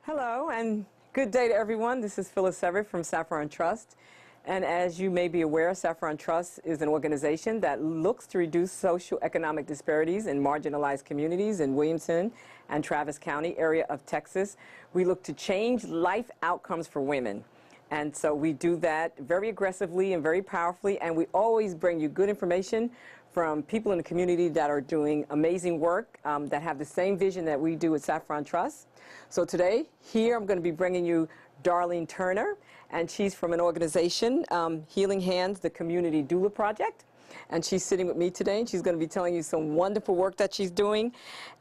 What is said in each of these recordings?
Hello and good day to everyone. This is Phyllis Everett from Saffron Trust. And as you may be aware, Saffron Trust is an organization that looks to reduce socioeconomic disparities in marginalized communities in Williamson and Travis County area of Texas. We look to change life outcomes for women. And so we do that very aggressively and very powerfully, and we always bring you good information from people in the community that are doing amazing work, that have the same vision that we do at Saffron Trust. So today, here, I'm going to be bringing you Darline Turner, and she's from an organization, Healing Hands, the Community Doula Project. And she's sitting with me today, and she's going to be telling you some wonderful work that she's doing,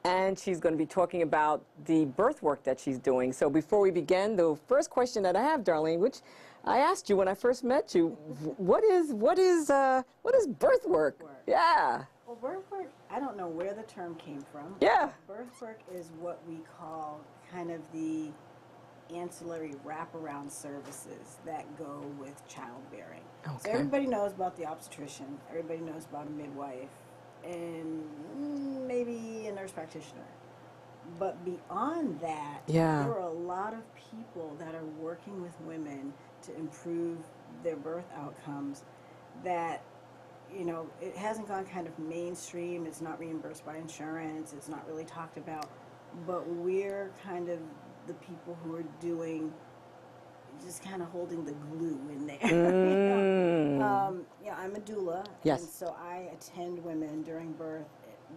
and she's going to be talking about the birth work that she's doing. So before we begin, the first question that I have, Darline, which I asked you when I first met you, what is birth work? Yeah. Well, birth work, I don't know where the term came from. Yeah. Birth work is what we call kind of the ancillary wraparound services that go with childbearing. Okay. So everybody knows about the obstetrician, everybody knows about a midwife, and maybe a nurse practitioner. But beyond that, there are a lot of people that are working with women to improve their birth outcomes that, you know, it hasn't gone kind of mainstream, it's not reimbursed by insurance, it's not really talked about, but we're kind of the people who are doing, just kind of holding the glue in there. Yeah, I'm a doula, yes. And so I attend women during birth,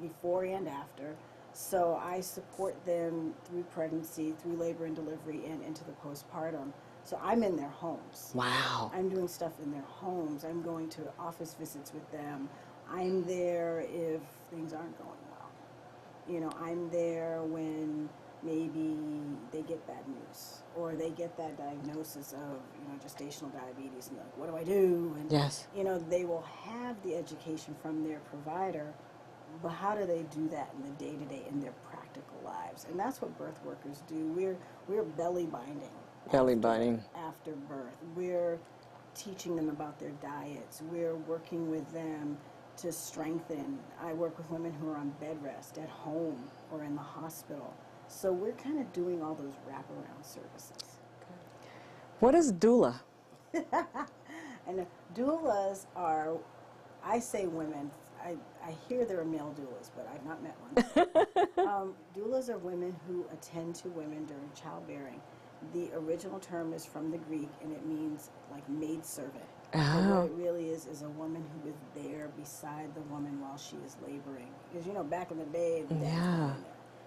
before and after. So I support them through pregnancy, through labor and delivery, and into the postpartum. So I'm in their homes. Wow. I'm doing stuff in their homes. I'm going to office visits with them. I'm there if things aren't going well. You know, I'm there when maybe they get bad news, or they get that diagnosis of, you know, gestational diabetes, and like, what do I do? And, yes. You know, they will have the education from their provider, but how do they do that in the day-to-day, in their practical lives? And that's what birth workers do. We're belly binding. After birth. We're teaching them about their diets. We're working with them to strengthen. I work with women who are on bed rest at home or in the hospital. So we're kind of doing all those wraparound services. What is doula? And doulas are, I say women, I hear there are male doulas, but I've not met one. Doulas are women who attend to women during childbearing. The original term is from the Greek, and it means like maidservant. Oh. And what it really is a woman who is there beside the woman while she is laboring. Because, you know, back in the day,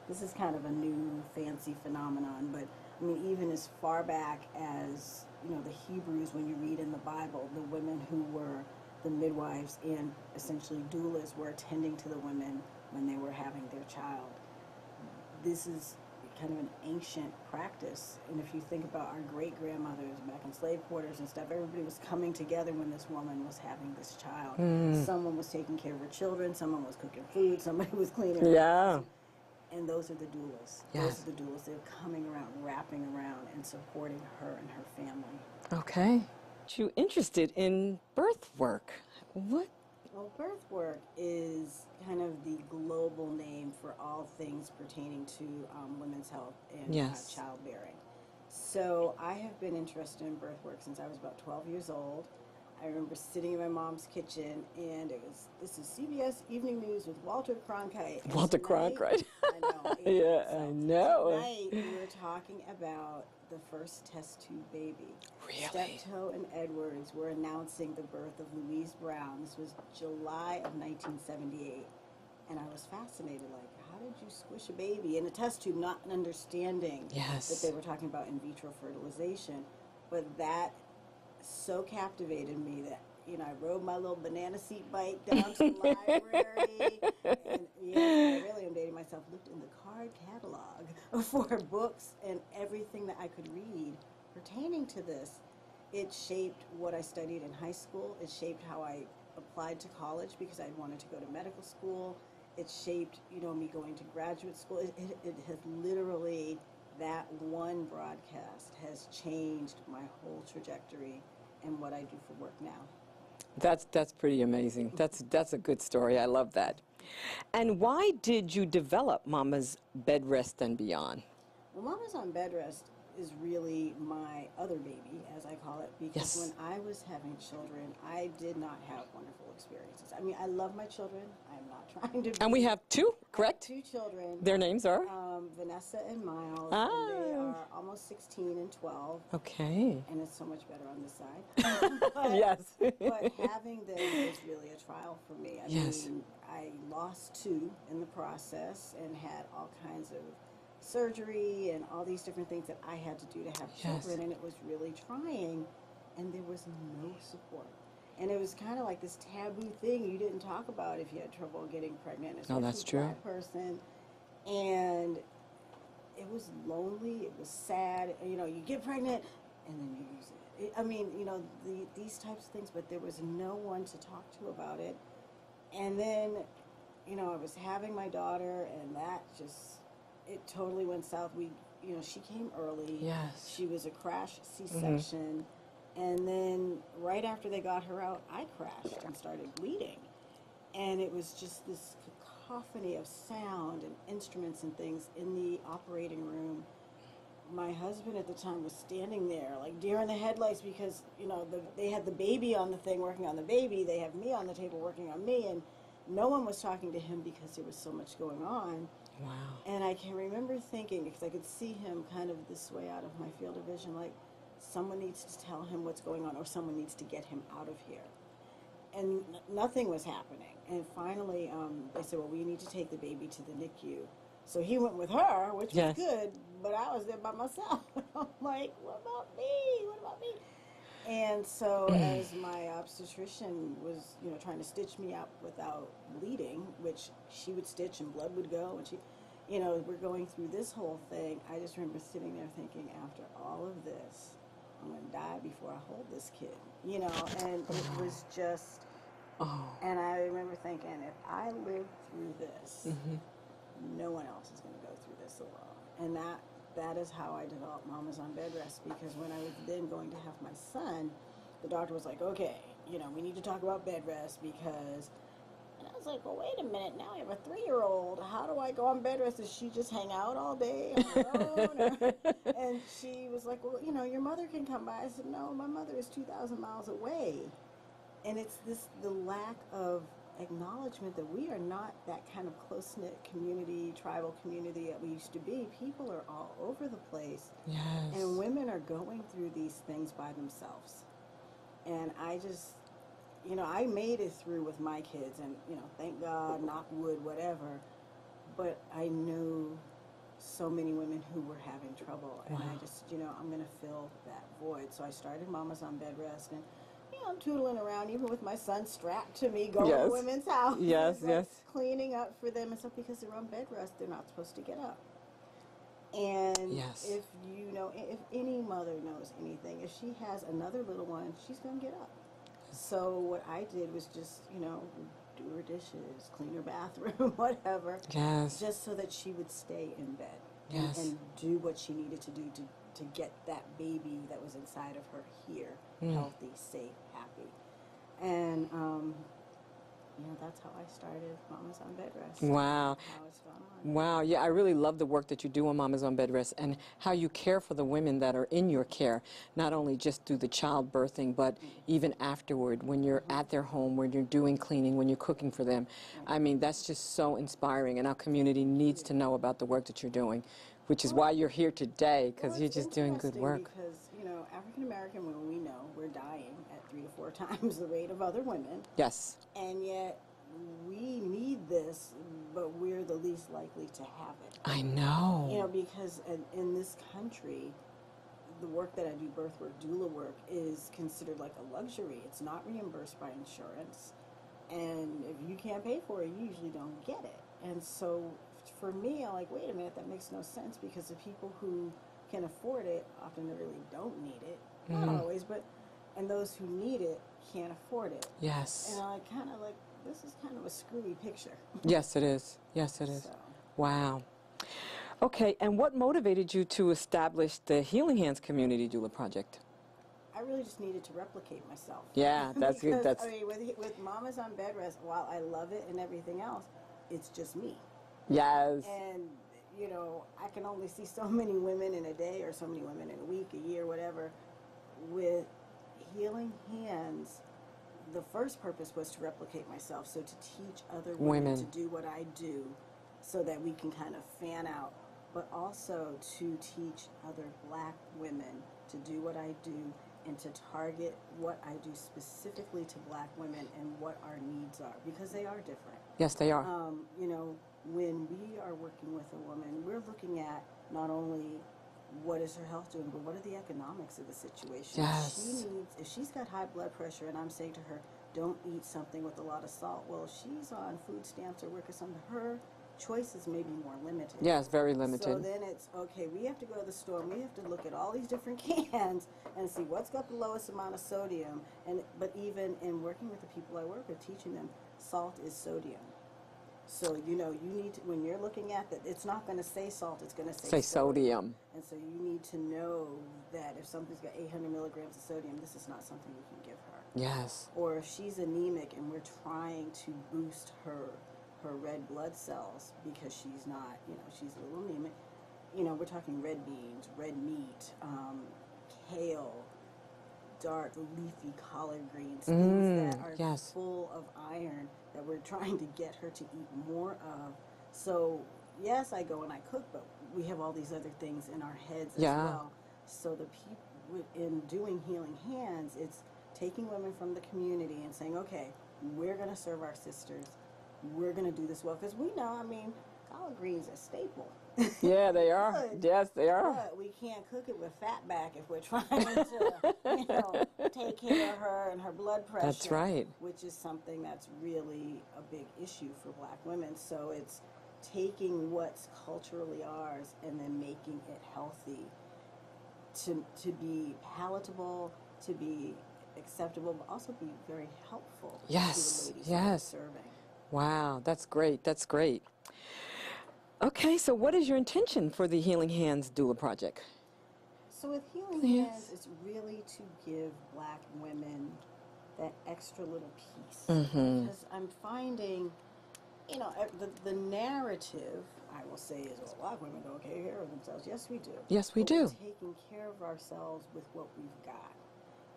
this is kind of a new fancy phenomenon, but I mean, even as far back as, you know, the Hebrews, when you read in the Bible, the women who were the midwives and essentially doulas were attending to the women when they were having their child. This is kind of an ancient practice, and if you think about our great-grandmothers back in slave quarters and stuff, everybody was coming together when this woman was having this child. Someone was taking care of her children, someone was cooking food, somebody was cleaning her house. And those are the doulas. Yes. Those are the doulas. They're coming around, wrapping around, and supporting her and her family. Okay. You interested in birth work? What? Well, birth work is kind of the global name for all things pertaining to women's health and childbearing. So I have been interested in birth work since I was about 12 years old. I remember sitting in my mom's kitchen, and this is CBS Evening News with Walter Cronkite. Walter Cronkite. I know. Yeah, so I know. Tonight we were talking about the first test tube baby. Really? Steptoe and Edwards were announcing the birth of Louise Brown. This was July of 1978. And I was fascinated, like, how did you squish a baby in a test tube, not understanding that they were talking about in vitro fertilization. But that so captivated me that, you know, I rode my little banana seat bike down to the library, and I really am dating myself, looked in the card catalog for books and everything that I could read pertaining to this. It shaped what I studied in high school. It shaped how I applied to college because I wanted to go to medical school. It shaped, you know, me going to graduate school. It has literally, that one broadcast has changed my whole trajectory and what I do for work now. That's pretty amazing. That's a good story. I love that. And why did you develop Mama's Bed Rest and Beyond? Well, Mama's on Bed Rest is really my other baby, as I call it, because Yes. when I was having children, I did not have wonderful experiences. I mean, I love my children. I'm not trying to be... And we have two, correct? I have 2 children. Their names are? Vanessa and Miles, Ah. and they are almost 16 and 12. Okay. And it's so much better on this side. But, Yes. but having them was really a trial for me. I Yes. mean, I lost 2 in the process and had all kinds of surgery and all these different things that I had to do to have Yes. children, and it was really trying, and there was no support. And it was kind of like this taboo thing you didn't talk about if you had trouble getting pregnant, especially that's as a true. Black person. And it was lonely, it was sad. You know, you get pregnant and then you lose it. I mean, you know, these types of things, but there was no one to talk to about it. And then, you know, I was having my daughter, and that just, it totally went south. You know, she came early. Yes. She was a crash C-section. And then right after they got her out, I crashed and started bleeding. And it was just this cacophony of sound and instruments and things in the operating room. My husband at the time was standing there like deer in the headlights because, you know, they had the baby on the thing working on the baby. They have me on the table working on me. And no one was talking to him because there was so much going on. Wow. And I can remember thinking, because I could see him kind of this way out of my field of vision, like someone needs to tell him what's going on or someone needs to get him out of here. And nothing was happening. And finally, they said, well, we need to take the baby to the NICU. So he went with her, which Yes. was good, but I was there by myself. I'm like, what about me? What about me? And so as my obstetrician was, you know, trying to stitch me up without bleeding, which she would stitch and blood would go, and she, you know, we're going through this whole thing, I just remember sitting there thinking, after all of this, I'm going to die before I hold this kid, you know, and it was just, and I remember thinking, if I live through this, no one else is going to go through this alone. And that is how I developed Mama's on Bed Rest, because when I was then going to have my son, the doctor was like, okay, you know, we need to talk about bed rest because, and I was like, well, wait a minute, now I have a 3-year-old. How do I go on bed rest? Does she just hang out all day on her own? And she was like, well, you know, your mother can come by. I said, no, my mother is 2,000 miles away. And it's the lack of acknowledgement that we are not that kind of close-knit community, tribal community that we used to be. People are all over the place. Yes. And women are going through these things by themselves. And I just, you know, I made it through with my kids and, you know, thank God, knock wood, whatever. But I knew so many women who were having trouble. And I just, you know, I'm going to fill that void. So I started Mama's on Bed Rest, and I'm tootling around, even with my son strapped to me, going to women's houses, like cleaning up for them and stuff, because they're on bed rest. They're not supposed to get up. And if you know, if any mother knows anything, if she has another little one, she's going to get up. So what I did was just, you know, do her dishes, clean her bathroom, whatever, just so that she would stay in bed and do what she needed to do to get that baby that was inside of her here, healthy, safe, happy. And, you know, that's how I started Mama's on Bed Rest. Wow. How it's gone on. Wow. Yeah, I really love the work that you do on Mama's on Bed Rest and how you care for the women that are in your care, not only just through the childbirthing, but even afterward, when you're at their home, when you're doing cleaning, when you're cooking for them. I mean, that's just so inspiring, and our community needs to know about the work that you're doing, which is why you're here today, because you're just doing good work. Because, you know, African American women, we know we're dying at 3 to 4 times the rate of other women. Yes. And yet we need this, but we're the least likely to have it. I know. You know, because in this country, the work that I do, birth work, doula work, is considered like a luxury. It's not reimbursed by insurance. And if you can't pay for it, you usually don't get it. And so for me, I'm like, wait a minute, that makes no sense, because the people who can afford it often really don't need it. Not always, but, and those who need it can't afford it. Yes. And I kind of like, this is kind of a screwy picture. Yes, it is. Yes, it is. So. Wow. Okay, and what motivated you to establish the Healing Hands Community Doula Project? I really just needed to replicate myself. Yeah, that's good. Because, I mean, with Mama's on Bed Rest, while I love it and everything else, it's just me. Yes. And, you know, I can only see so many women in a day or so many women in a week, a year, whatever. With Healing Hands, the first purpose was to replicate myself, so to teach other women to do what I do so that we can kind of fan out, but also to teach other Black women to do what I do and to target what I do specifically to Black women and what our needs are, because they are different. Yes, they are. You know, when we are working with a woman, we're looking at not only what is her health doing, but what are the economics of the situation? Yes. If she's got high blood pressure and I'm saying to her, don't eat something with a lot of salt, well, she's on food stamps or work or something, her choices may be more limited. Yes, very limited. So then it's, okay, we have to go to the store and we have to look at all these different cans and see what's got the lowest amount of sodium. But even in working with the people I work with, teaching them, salt is sodium. So, you know, you need to, when you're looking at that, it's not going to say salt, it's going to say sodium. And so you need to know that if something's got 800 milligrams of sodium, this is not something you can give her. Yes. Or if she's anemic and we're trying to boost her red blood cells because she's not, you know, she's a little anemic, you know, we're talking red beans, red meat, kale, dark leafy collard greens, things that are full of iron that we're trying to get her to eat more of. So yes, I go and I cook, but we have all these other things in our heads as well. So the people in doing Healing Hands, it's taking women from the community and saying, okay, we're going to serve our sisters. We're going to do this well, because we know, I mean, collard greens are a staple. Yeah, they are. Yes, they are. But we can't cook it with fat back if we're trying to, you know, take care of her and her blood pressure. That's right. Which is something that's really a big issue for Black women. So it's taking what's culturally ours and then making it healthy to be palatable, to be acceptable, but also be very helpful to the ladies that we're serving. Wow, that's great. That's great. Okay, so what is your intention for the Healing Hands Doula Project? So with Healing Hands, it's really to give Black women that extra little piece. Because I'm finding, you know, the narrative, I will say, is, well, Black women don't take care of themselves. Yes, we do. Yes, we but do. We're taking care of ourselves with what we've got.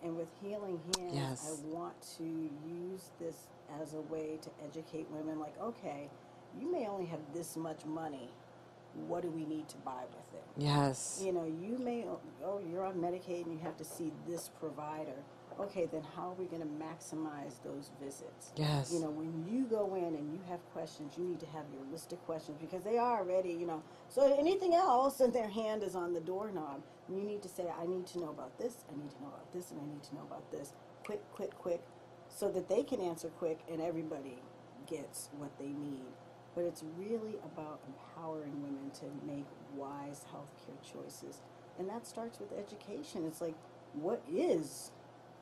And with Healing Hands, I want to use this as a way to educate women, like, okay, you may only have this much money. What do we need to buy with it? Yes. You know, you may, oh, you're on Medicaid and you have to see this provider. Okay, then how are we going to maximize those visits? Yes. You know, when you go in and you have questions, you need to have your list of questions, because they are already, you know, so anything else and their hand is on the doorknob. And you need to say, I need to know about this, I need to know about this, and I need to know about this. Quick, quick, quick, so that they can answer quick and everybody gets what they need. But it's really about empowering women to make wise healthcare choices. And that starts with education. It's like, what is,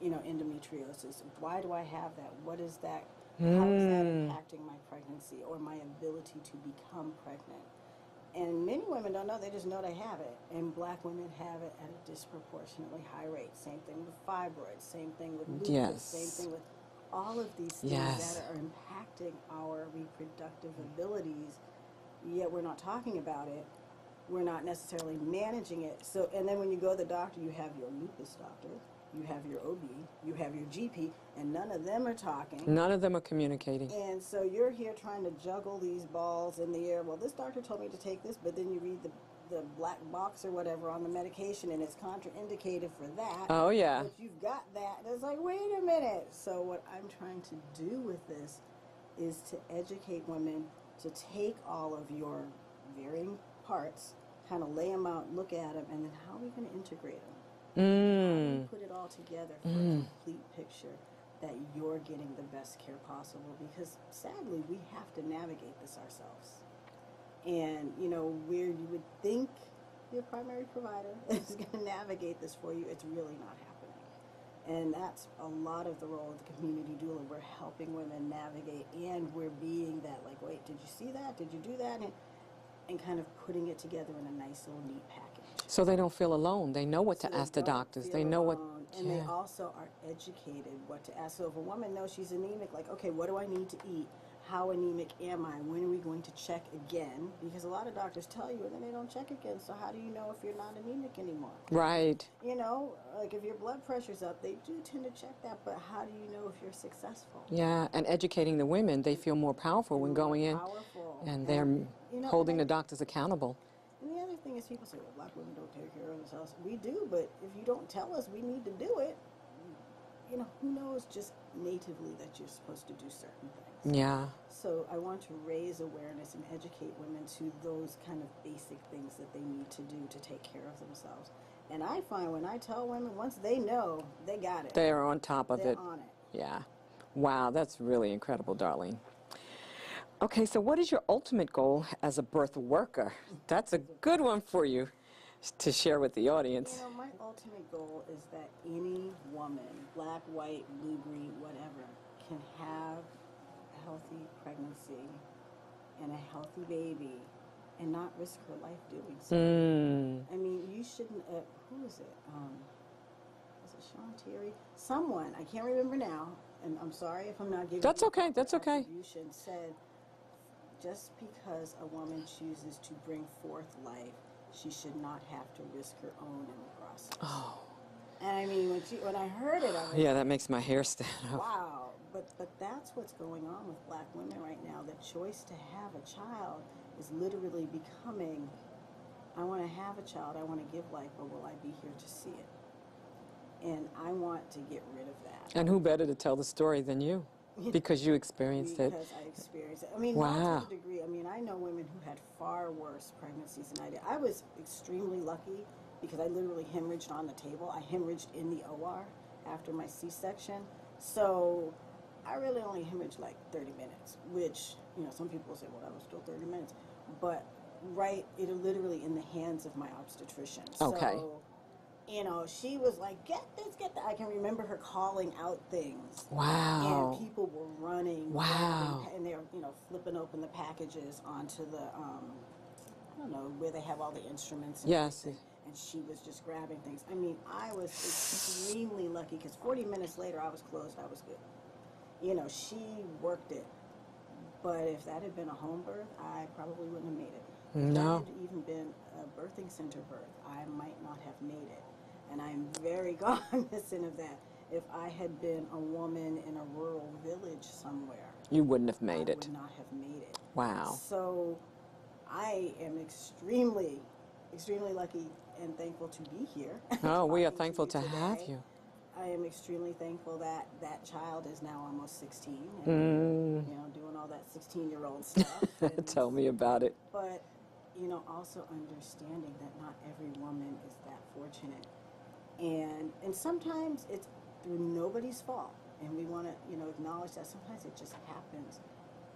you know, endometriosis? Why do I have that? What is that? How is that impacting my pregnancy or my ability to become pregnant? And many women don't know. They just know they have it. And Black women have it at a disproportionately high rate. Same thing with fibroids. Same thing with lupus. Same thing with all of these things that are impacting our reproductive abilities, yet we're not talking about it. We're not necessarily managing it. So, and then when you go to the doctor, you have your lupus doctor, you have your OB, you have your GP, and none of them are talking. None of them are communicating. And so you're here trying to juggle these balls in the air. Well, this doctor told me to take this, but then you read the black box or whatever on the medication, and it's contraindicated for that. Oh, yeah. But you've got that. And it's like, wait a minute. So what I'm trying to do with this is to educate women to take all of your varying parts, kind of lay them out, look at them, and then how are we going to integrate them? How do we put it all together for a complete picture that you're getting the best care possible? Because sadly, we have to navigate this ourselves. And, you know, where you would think your primary provider is going to navigate this for you, it's really not happening. And that's a lot of the role of the community doula. We're helping women navigate, and we're being that, like, wait, did you see that? Did you do that? And kind of putting it together in a nice little neat package. So they don't feel alone. They know what to ask the doctors. They know what. And they also are educated what to ask. So if a woman knows she's anemic, like, okay, what do I need to eat? how anemic am I? When are we going to check again? Because a lot of doctors tell you and then they don't check again. So how do you know if you're not anemic anymore? Right. You know, like if your blood pressure's up, they do tend to check that, but how do you know if you're successful? Yeah, and educating the women, they feel more powerful when going in, Powerful. and they're you know, holding the doctors accountable. And the other thing is people say, well, black women don't take care of themselves. We do, but if you don't tell us we need to do it, you know, who knows just natively that you're supposed to do certain things. Yeah. So I want to raise awareness and educate women to those kind of basic things that they need to do to take care of themselves. And I find when I tell women, once they know, they got it. They are on top of They're it. on it. Yeah. Wow, that's really incredible, Darlene. Okay, so what is your ultimate goal as a birth worker? That's a good one for you to share with the audience. You know, my ultimate goal is that any woman, black, white, blue, green, whatever, can have a healthy pregnancy and a healthy baby and not risk her life doing so. I mean, you shouldn't, who is it? Is it Sean Terry? Someone, I can't remember now, and I'm sorry if I'm not giving That's you okay, that's okay. attribution, said just because a woman chooses to bring forth life, she should not have to risk her own in the process. Oh. And I mean, when I heard it, I was Yeah, that makes my hair stand up. wow. But that's what's going on with black women right now. The choice to have a child is literally becoming, I want to have a child, I want to give life, but will I be here to see it? And I want to get rid of that. And who better to tell the story than you? Because you experienced it. Because I experienced it. I mean, Wow. not to the degree. I mean, I know women who had far worse pregnancies than I did. I was extremely lucky because I literally hemorrhaged on the table. I hemorrhaged in the OR after my C-section. So I really only hemorrhaged like 30 minutes, which, you know, some people say, well, that was still 30 minutes. But it literally in the hands of my obstetrician. Okay. So, you know, she was like, get this, get that. I can remember her calling out things. Wow. And people were running. Wow. And they're, you know, flipping open the packages onto the, I don't know, where they have all the instruments. And Yes. everything. And she was just grabbing things. I mean, I was extremely lucky because 40 minutes later I was closed. I was good. You know, she worked it. But if that had been a home birth, I probably wouldn't have made it. If that had even been a birthing center birth, I might not have made it. And I'm very cognizant of that. If I had been a woman in a rural village somewhere, You wouldn't have made I it. would not have made it. Wow. So I am extremely, extremely lucky and thankful to be here. Oh, we are talking thankful to you have today. you. I am extremely thankful that that child is now almost 16 and you know, doing all that 16-year-old stuff. And Tell me about it. but, you know, also understanding that not every woman is that fortunate. And sometimes it's through nobody's fault. And we want to, you know, acknowledge that sometimes it just happens.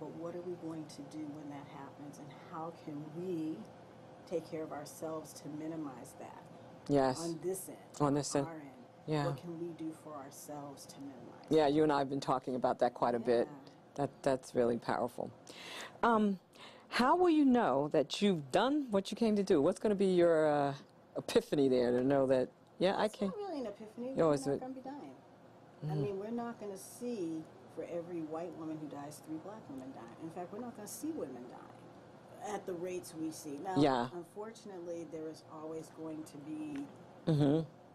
But what are we going to do when that happens? And how can we take care of ourselves to minimize that? Yes. On this end. On this end. Our end. Yeah. What can we do for ourselves to minimize Yeah, you and I have been talking about that quite a bit. Yeah. That's really powerful. How will you know that you've done what you came to do? What's going to be your epiphany there to know that, yeah, I It's can? not really an epiphany. No, We're it's not going to be dying. I mean, we're not going to see for every white woman who dies, 3 black women die. In fact, we're not going to see women dying at the rates we see. Now, Yeah. unfortunately, there is always going to be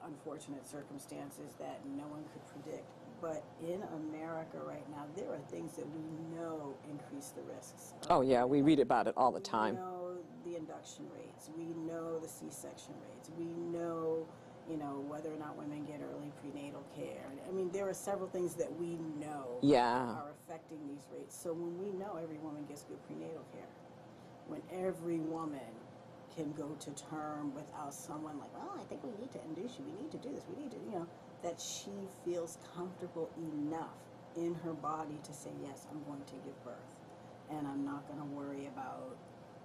unfortunate circumstances that no one could predict. But in America right now, there are things that we know increase the risks. Oh, yeah, we read about it all the We time. know the induction rates. We know the C-section rates. We know, you know, whether or not women get early prenatal care. I mean, there are several things that we know Yeah. are affecting these rates. So when we know every woman gets good prenatal care, when every woman can go to term without someone like, well, I think we need to induce you, we need to do this, we need to, you know, that she feels comfortable enough in her body to say, yes, I'm going to give birth. And I'm not going to worry about,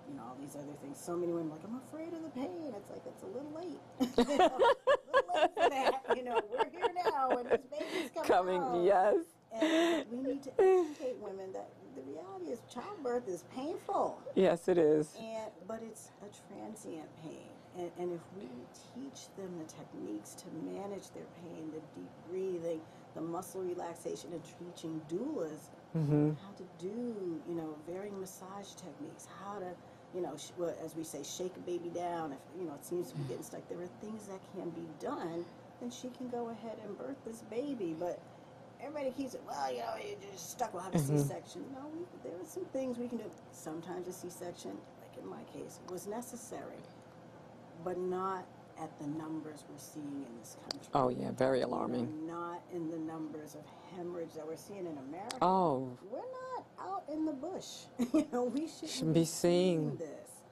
you know, all these other things. So many women are like, I'm afraid of the pain. It's like, it's a little late. You know, a little late for that. You know, we're here now and this baby's coming out. Yes. And we need to educate women that the reality is childbirth is painful. Yes, it is. But it's a transient pain. And if we teach them the techniques to manage their pain, the deep breathing, the muscle relaxation, and teaching doulas how to do, you know, varying massage techniques, how to, you know, well, as we say, shake a baby down. If, you know, it seems to be getting stuck, there are things that can be done, then she can go ahead and birth this baby. But everybody keeps it, well, you know, you're just stuck, we'll have a C-section. No, there are some things we can do. Sometimes a C-section, like in my case, was necessary, but not at the numbers we're seeing in this country. Oh, yeah, very alarming. You know, not in the numbers of hemorrhage that we're seeing in America. Oh. We're not out in the bush. You know, we shouldn't be seeing this.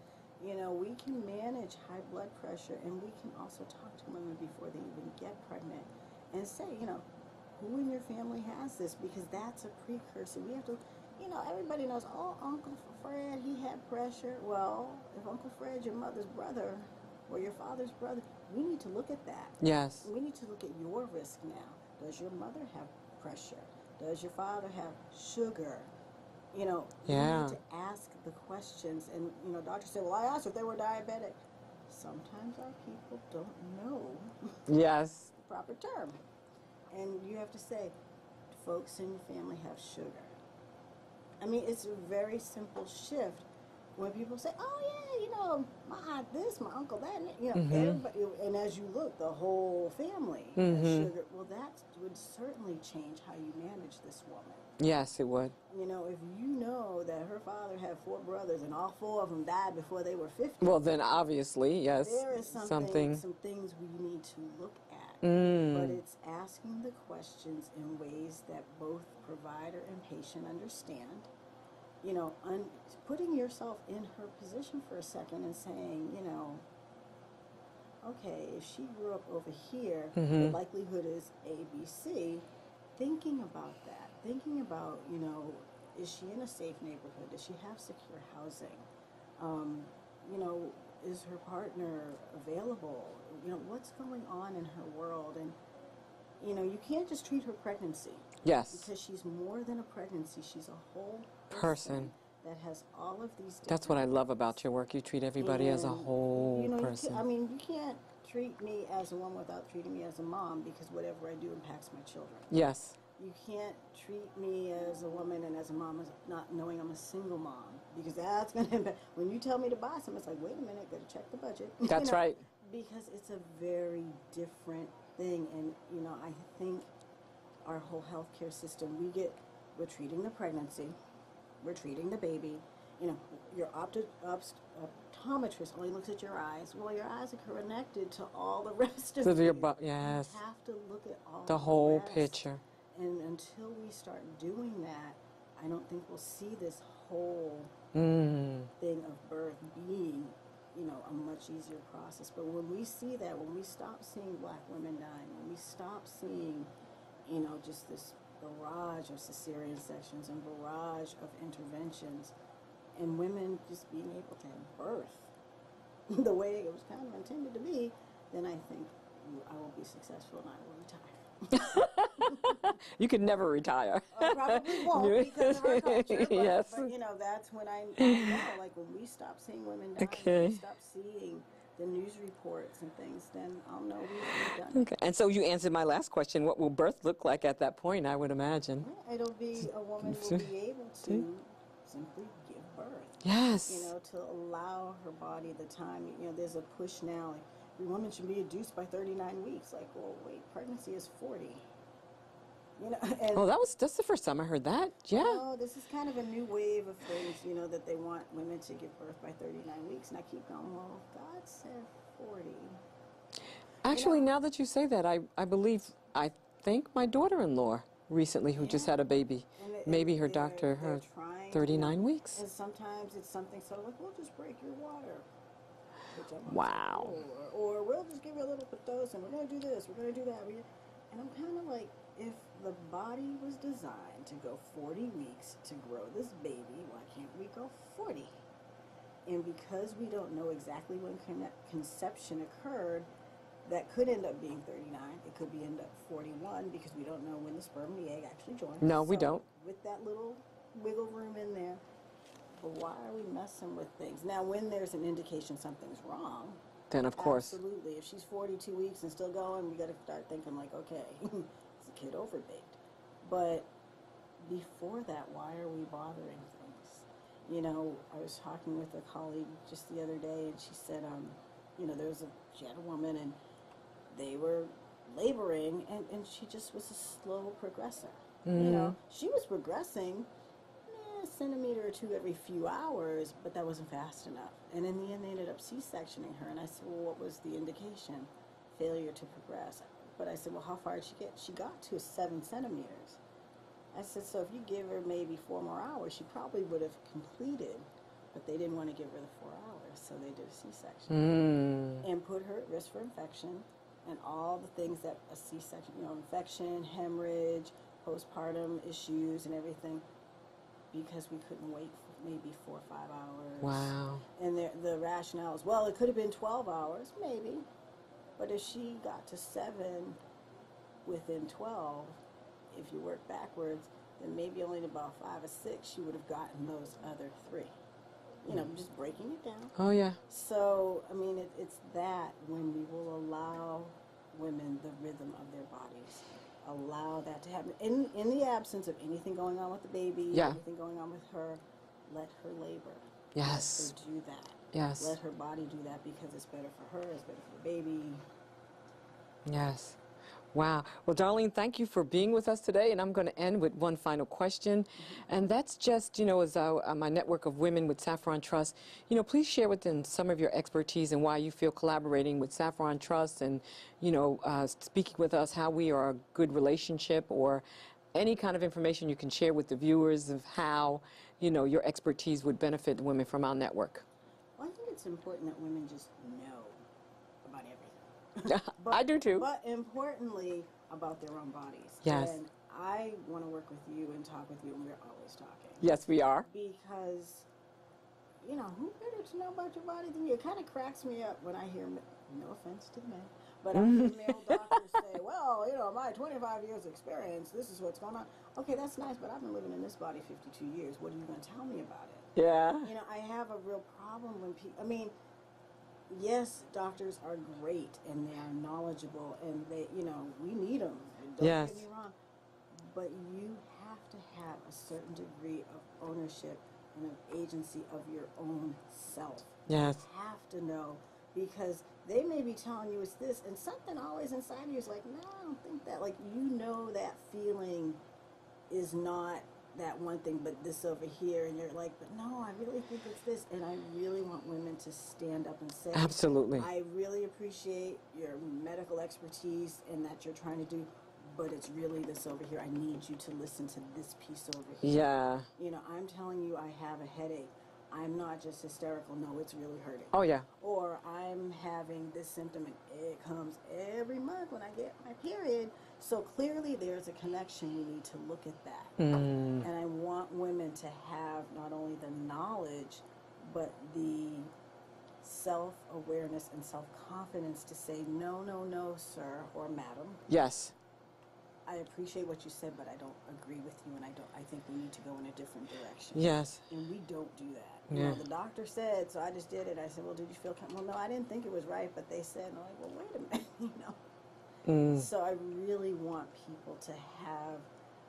You know, we can manage high blood pressure, and we can also talk to women before they even get pregnant and say, you know, who in your family has this? Because that's a precursor. We have to, you know, everybody knows, oh, Uncle Fred, he had pressure. Well, if Uncle Fred's your mother's brother or your father's brother, we need to look at that. Yes. We need to look at your risk now. Does your mother have pressure? Does your father have sugar? You know, we need to ask the questions. And, you know, doctors say, well, I asked if they were diabetic. Sometimes our people don't know Yes. the proper term. And you have to say, folks in your family have sugar. I mean, it's a very simple shift. When people say, oh, yeah, you know, my aunt this, my uncle that, you know, everybody, and as you look, the whole family has sugar. Well, that would certainly change how you manage this woman. Yes, it would. You know, if you know that her father had 4 brothers and all 4 of them died before they were 50. Well, then obviously, yes. There is some things we need to look at. But it's asking the questions in ways that both provider and patient understand. You know, putting yourself in her position for a second and saying, you know, okay, if she grew up over here, the likelihood is A, B, C. Thinking about that, thinking about, you know, is she in a safe neighborhood? Does she have secure housing? You know, is her partner available? You know, what's going on in her world? And, you know, you can't just treat her pregnancy. Yes. Because she's more than a pregnancy. She's a whole person that has all of these different That's what I love about your work. You treat everybody as a whole you know, person. You can't treat me as a woman without treating me as a mom, because whatever I do impacts my children. Yes. You can't treat me as a woman and as a mom as not knowing I'm a single mom, because that's going to impact. When you tell me to buy something, it's like, wait a minute, got to check the budget. That's right. Because it's a very different thing. And, you know, I think our whole healthcare system, we're treating the pregnancy, we're treating the baby. You know, your optometrist only looks at your eyes. Well, your eyes are connected to all the rest of you. Yes. You have to look at all the whole rest. picture. And until we start doing that, I don't think we'll see this whole thing of birth being, you know, a much easier process. But when we see that, when we stop seeing Black women dying, when we stop seeing, you know, just this barrage of cesarean sections and barrage of interventions, and women just being able to have birth the way it was kind of intended to be, then I think I will be successful and I will retire. You could never retire. I probably won't because of our culture. But, Yes. but, you know, that's when I know, like, when we stop seeing women die, when we stop seeing the news reports and things, then I'll know we've done it. Okay. And so you answered my last question. What will birth look like at that point, I would imagine? Yeah, it'll be, a woman will be able to simply give birth. Yes. You know, to allow her body the time. You know, there's a push now, like, every woman should be induced by 39 weeks. Like, well, wait, pregnancy is 40. You know, and Oh, that's the first time I heard that. Yeah. you know, this is kind of a new wave of things, you know, that they want women to give birth by 39 weeks. And I keep going, well, God said 40. Actually, now that you say that, I think my daughter-in-law recently, who just had a baby, maybe her doctor, her 39 weeks. And sometimes it's something so like, we'll just break your water. Wow. Or we'll just give you a little Pitocin. We're going to do this. We're going to do that. And I'm kind of like, if the body was designed to go 40 weeks to grow this baby, why can't we go 40? And because we don't know exactly when conception occurred, that could end up being 39. It could be end up 41 because we don't know when the sperm and the egg actually join. No, we don't. With that little wiggle room in there, but why are we messing with things? Now, when there's an indication something's wrong, then of course. Absolutely. If she's 42 weeks and still going, we got to start thinking like, okay, is the kid overbaked? But before that, why are we bothering things? You know, I was talking with a colleague just the other day, and she said, you know, she had a woman, and they were laboring, and she just was a slow progressor. You know, she was progressing a centimeter or two every few hours, but that wasn't fast enough. And in the end, they ended up C-sectioning her. And I said, well, what was the indication? Failure to progress. But I said, well, how far did she get? She got to 7 centimeters. I said, so if you give her maybe 4 more hours, she probably would have completed. But they didn't want to give her the 4 hours, so they did a C-section and put her at risk for infection and all the things that a C-section, you know, infection, hemorrhage, postpartum issues, and everything, because we couldn't wait for maybe 4 or 5 hours. Wow. And the rationale is, well, it could have been 12 hours, maybe, but if she got to 7 within 12, if you work backwards, then maybe only about 5 or 6 she would have gotten those other 3. You know, just breaking it down. Oh, yeah. So, I mean, it's that when we will allow women the rhythm of their bodies, allow that to happen. In the absence of anything going on with the baby, anything going on with her, let her labor. Yes. Let her do that. Yes. Let her body do that because it's better for her, it's better for the baby. Yes. Wow. Well, Darlene, thank you for being with us today. And I'm going to end with one final question. And that's just, you know, as my network of women with Saffron Trust, you know, please share with them some of your expertise and why you feel collaborating with Saffron Trust and, you know, speaking with us how we are a good relationship, or any kind of information you can share with the viewers of how, you know, your expertise would benefit women from our network. Well, I think it's important that women just know about everything. But, I do too. But importantly, about their own bodies. Yes. And I want to work with you and talk with you, and we're always talking. Yes, we are. Because, you know, who better to know about your body than you? It kind of cracks me up when I hear, no offense to the men, but I hear male doctors say, well, you know, my 25 years experience, this is what's going on. Okay, that's nice, but I've been living in this body 52 years. What are you going to tell me about it? Yeah. You know, I have a real problem when people, I mean, yes, doctors are great and they are knowledgeable and they, you know, we need them. Don't get me wrong. But you have to have a certain degree of ownership and of agency of your own self. Yes. You have to know, because they may be telling you it's this, and something always inside of you is like, no, I don't think that. Like, you know that feeling is not that one thing, but this over here, and you're like, but no, I really think it's this. And I really want women to stand up and say, absolutely, I really appreciate your medical expertise and that you're trying to do, but it's really this over here. I need you to listen to this piece over here. Yeah. You know, I'm telling you I have a headache. I'm not just hysterical. No, it's really hurting. Oh, yeah. Or I'm having this symptom, and it comes every month when I get my period. So clearly there's a connection. We need to look at that. And I want women to have not only the knowledge, but the self-awareness and self-confidence to say, no, no, no, sir or madam. Yes. I appreciate what you said, but I don't agree with you, and I think we need to go in a different direction. Yes. And we don't do that. Yeah. You know, the doctor said, so I just did it. I said, well, did you feel comfortable? Well, no, I didn't think it was right, but they said, and I'm like, well, wait a minute, you know. So I really want people to have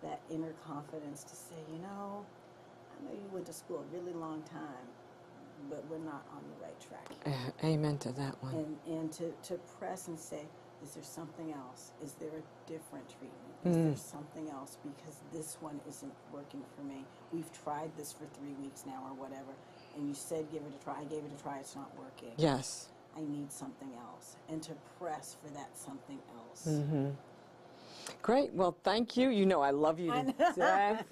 that inner confidence to say, you know, I know you went to school a really long time, but we're not on the right track. Amen to that one. And to press and say, is there something else? Is there a different treatment? Is there something else? Because this one isn't working for me. We've tried this for 3 weeks now or whatever, and you said give it a try. I gave it a try. It's not working. Yes. I need something else. And to press for that something else. Great. Well, thank you. You know I love you to death.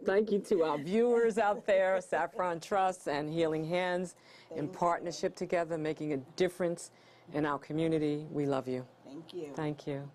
Thank you to our viewers out there, Saffron Trust and Healing Hands, in partnership together, making a difference in our community. We love you. Thank you. Thank you.